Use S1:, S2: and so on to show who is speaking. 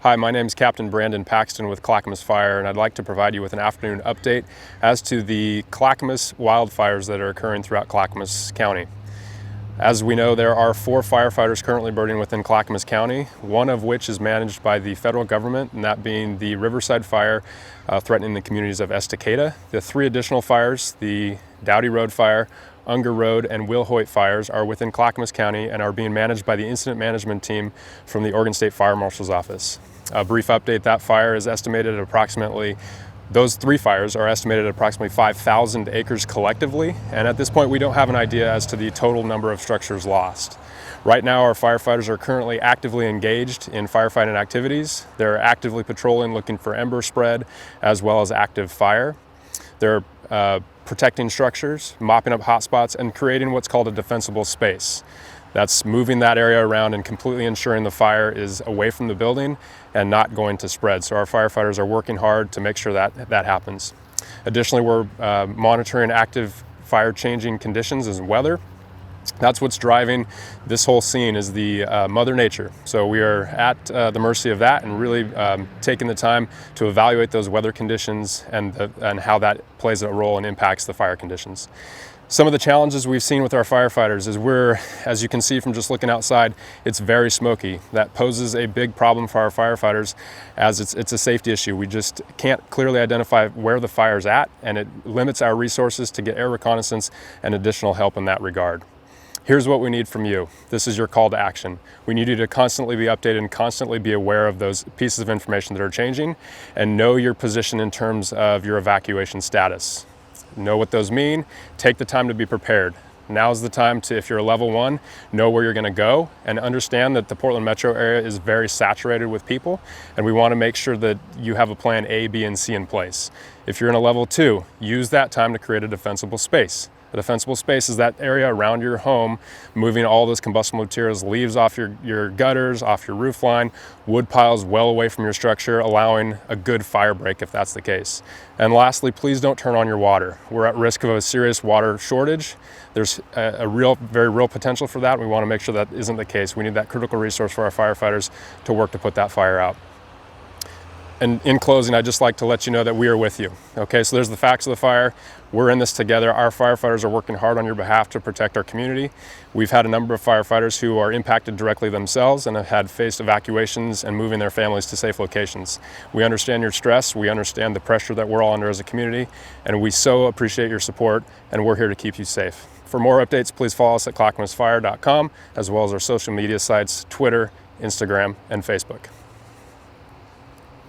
S1: Hi, my name is Captain Brandon Paxton with Clackamas Fire, and I'd like to provide you with an afternoon update as to the Clackamas wildfires that are occurring throughout Clackamas County. As we know, there are 4 firefighters currently burning within Clackamas County, one of which is managed by the federal government, and that being the Riverside Fire threatening the communities of Estacada. The 3 additional fires, the Dowdy Road Fire, Unger Road, and Wilhoit fires, are within Clackamas County and are being managed by the incident management team from the Oregon State Fire Marshal's Office. A brief update, that fire is estimated at approximately, those 3 fires are estimated at approximately 5,000 acres collectively, and at this point we don't have an idea as to the total number of structures lost. Right now our firefighters are currently actively engaged in firefighting activities. They're actively patrolling, looking for ember spread as well as active fire. They're protecting structures, mopping up hotspots, and creating what's called a defensible space. That's moving that area around and completely ensuring the fire is away from the building and not going to spread. So our firefighters are working hard to make sure that that happens. Additionally, we're monitoring active fire changing conditions as weather. That's what's driving this whole scene, is the Mother Nature. So we are at the mercy of that and really taking the time to evaluate those weather conditions and how that plays a role and impacts the fire conditions. Some of the challenges we've seen with our firefighters is as you can see from just looking outside, it's very smoky. That poses a big problem for our firefighters, as it's a safety issue. We just can't clearly identify where the fire's at, and it limits our resources to get air reconnaissance and additional help in that regard. Here's what we need from you. This is your call to action. We need you to constantly be updated and constantly be aware of those pieces of information that are changing, and know your position in terms of your evacuation status. Know what those mean. Take the time to be prepared. Now's the time to, if you're a level 1, know where you're going to go, and understand that the Portland metro area is very saturated with people, and we want to make sure that you have a plan A, B, and C in place. If you're in a level 2, use that time to create a defensible space. A defensible space is that area around your home, moving all those combustible materials, leaves off your gutters, off your roof line, wood piles well away from your structure, allowing a good fire break if that's the case. And lastly, please don't turn on your water. We're at risk of a serious water shortage. There's a very real potential for that. We want to make sure that isn't the case. We need that critical resource for our firefighters to work to put that fire out. And in closing, I'd just like to let you know that we are with you. Okay, so there's the facts of the fire. We're in this together. Our firefighters are working hard on your behalf to protect our community. We've had a number of firefighters who are impacted directly themselves and have had faced evacuations and moving their families to safe locations. We understand your stress. We understand the pressure that we're all under as a community, and we so appreciate your support, and we're here to keep you safe. For more updates, please follow us at clackamasfire.com, as well as our social media sites, Twitter, Instagram, and Facebook.